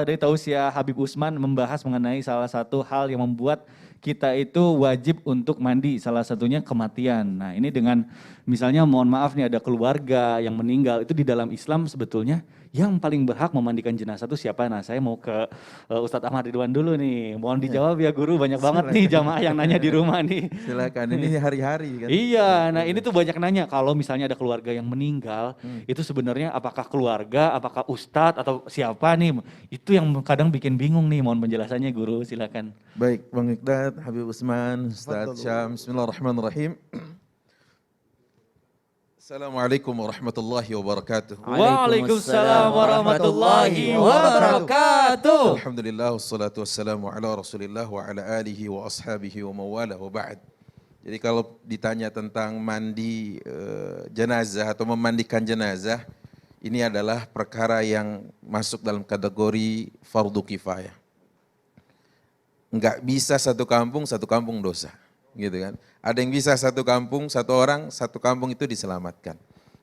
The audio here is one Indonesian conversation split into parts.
dari Tausiah Habib Usman membahas mengenai salah satu hal yang membuat kita itu wajib untuk mandi, salah satunya kematian. Nah ini dengan misalnya mohon maaf nih ada keluarga yang meninggal, itu di dalam Islam sebetulnya yang paling berhak memandikan jenazah itu siapa? Nah saya mau ke Ustadz Ahmad Ridwan dulu nih, mohon Ya, dijawab ya guru, banyak banget nih silakan. jamaah yang nanya di rumah nih. Silakan, ini hari-hari kan. Iya, nah ini Gitu. tuh banyak nanya kalau misalnya ada keluarga yang meninggal, Hmm. itu sebenarnya apakah keluarga, apakah ustadz atau siapa nih? Itu yang kadang bikin bingung nih, mohon penjelasannya guru, silakan. Baik, Bang Iqdad, Habib Usman, Ustaz Tafadhal. Syam, Bismillahirrahmanirrahim. Assalamualaikum warahmatullahi wabarakatuh. Waalaikumsalam warahmatullahi wabarakatuh. Alhamdulillah, wassalatu wassalamu ala rasulillah wa ala alihi wa ashabihi wa mawala wa ba'd. Jadi kalau ditanya tentang mandi jenazah atau memandikan jenazah, ini adalah perkara yang masuk dalam kategori fardu kifayah. Enggak bisa satu kampung dosa, gitu kan. Ada yang bisa satu kampung, satu kampung itu diselamatkan.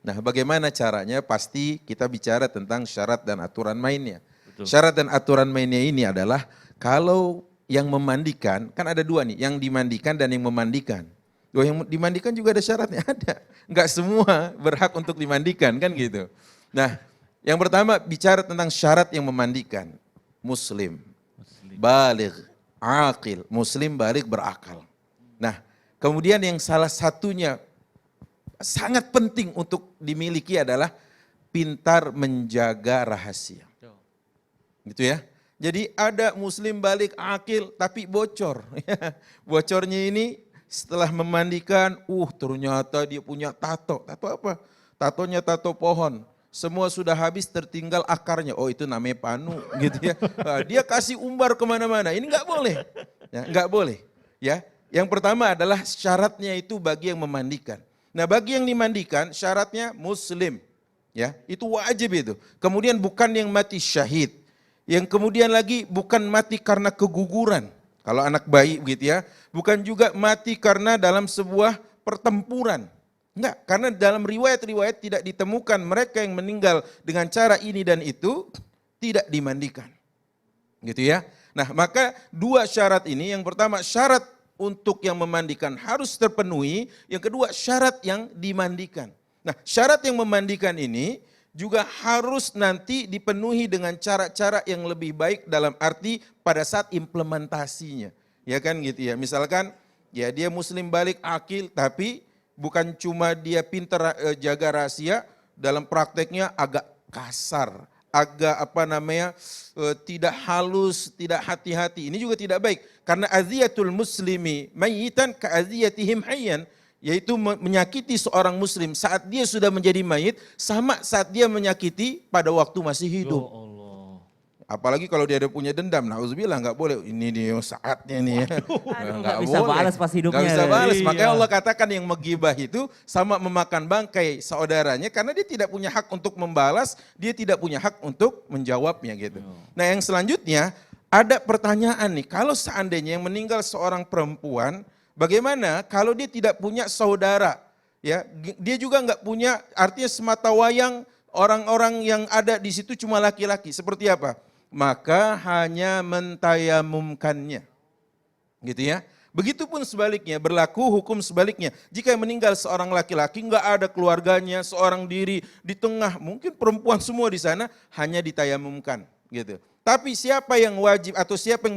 Nah bagaimana caranya? Pasti kita bicara tentang syarat dan aturan mainnya. Betul. Syarat dan aturan mainnya ini adalah kalau yang memandikan, kan ada dua nih, yang dimandikan dan yang memandikan. Yang dimandikan juga ada syaratnya, ada. Enggak semua berhak untuk dimandikan, kan gitu. Nah, yang pertama bicara tentang syarat yang memandikan. Muslim, baligh, aqil, muslim baligh berakal. Nah, kemudian yang salah satunya sangat penting untuk dimiliki adalah pintar menjaga rahasia. Gitu ya. Jadi ada muslim baligh akil tapi bocor. Bocornya ini setelah memandikan, ternyata dia punya tato. Tato apa? Tatonya tato pohon. Semua sudah habis, tertinggal akarnya. Oh itu namanya panu, gitu ya. Dia kasih umbar kemana-mana. Ini nggak boleh, ya, nggak boleh. Ya, yang pertama adalah syaratnya itu bagi yang memandikan. Nah bagi yang dimandikan syaratnya muslim, ya itu wajib itu. Kemudian bukan yang mati syahid. Yang kemudian lagi bukan mati karena keguguran. Kalau anak bayi begitu ya. Bukan juga mati karena dalam sebuah pertempuran. Enggak, karena dalam riwayat-riwayat tidak ditemukan mereka yang meninggal dengan cara ini dan itu tidak dimandikan. Gitu ya. Nah maka dua syarat ini, yang pertama syarat untuk yang memandikan harus terpenuhi. Yang kedua syarat yang dimandikan. Nah syarat yang memandikan ini juga harus nanti dipenuhi dengan cara-cara yang lebih baik dalam arti pada saat implementasinya. Ya kan gitu ya, misalkan ya dia muslim baligh akil tapi bukan cuma dia pintar jaga rahasia, dalam prakteknya agak kasar, agak tidak halus, tidak hati-hati. Ini juga tidak baik karena aziyatul muslimi mayyitan ka aziyatihim hayyan. Yaitu menyakiti seorang muslim saat dia sudah menjadi mayit sama saat dia menyakiti pada waktu masih hidup. Ya Allah. Apalagi kalau dia ada punya dendam, nauzubillah nggak boleh. Ini dia saatnya nih ya. Nggak bisa balas pas hidupnya. Nggak bisa balas, Iya. makanya Allah katakan yang menggibah itu sama memakan bangkai saudaranya karena dia tidak punya hak untuk membalas, dia tidak punya hak untuk menjawabnya gitu. Nah yang selanjutnya ada pertanyaan nih, kalau seandainya yang meninggal seorang perempuan, bagaimana kalau dia tidak punya saudara? Ya, dia juga nggak punya, artinya semata wayang orang-orang yang ada di situ cuma laki-laki. Seperti apa? Maka hanya mentayamumkannya. Gitu ya. Begitupun sebaliknya, berlaku hukum sebaliknya. Jika meninggal seorang laki-laki, nggak ada keluarganya, seorang diri di tengah, mungkin perempuan semua di sana, hanya ditayamumkan. Gitu. Tapi siapa yang wajib atau siapa yang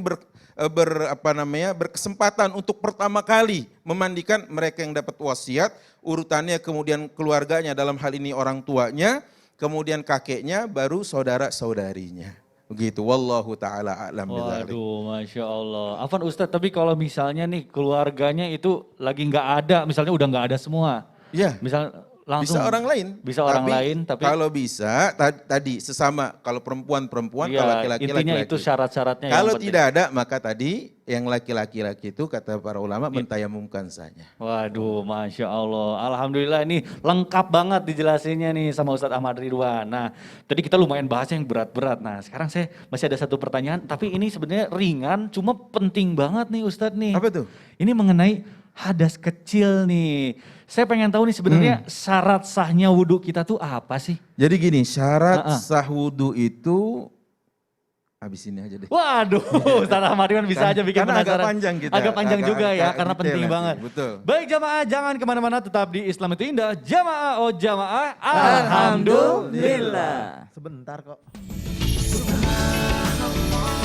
berkesempatan untuk pertama kali memandikan? Mereka yang dapat wasiat, urutannya kemudian keluarganya, dalam hal ini orang tuanya, kemudian kakeknya, baru saudara-saudarinya. Begitu, wallahu ta'ala a'lam bidzalik. Waduh, Masya Allah. Afan Ustadz, tapi kalau misalnya nih keluarganya itu lagi nggak ada, misalnya udah nggak ada semua. Ya, Misal langsung. bisa orang lain. Bisa orang lain, tapi kalau bisa tadi sesama, kalau perempuan, iya, kalau laki-laki intinya laki-laki. itu syarat-syaratnya yang Kalau penting. tidak ada, maka tadi yang laki-laki itu kata para ulama mentayamumkan saja. Waduh, Masya Allah. Alhamdulillah ini lengkap banget dijelasinnya nih sama Ustadz Ahmad Ridwan. Nah, tadi kita lumayan bahas yang berat-berat. Nah, sekarang saya masih ada satu pertanyaan, tapi ini sebenarnya ringan, cuma penting banget nih Ustadz nih. Apa tuh? Ini mengenai hadas kecil nih. Saya pengen tahu nih sebenarnya syarat sahnya wudhu kita tuh apa sih? Jadi gini, syarat sah wudu itu habis ini aja deh. Waduh, Ustaz Ahmad Iman bisa aja bikin Karena agak penasaran. panjang kita. Agak panjang juga ya, agak karena detail penting nanti, banget. betul. Baik jamaah, jangan kemana-mana, tetap di Islam itu indah. Jamaah, oh jamaah, Alhamdulillah. Sebentar kok. Subhanallah,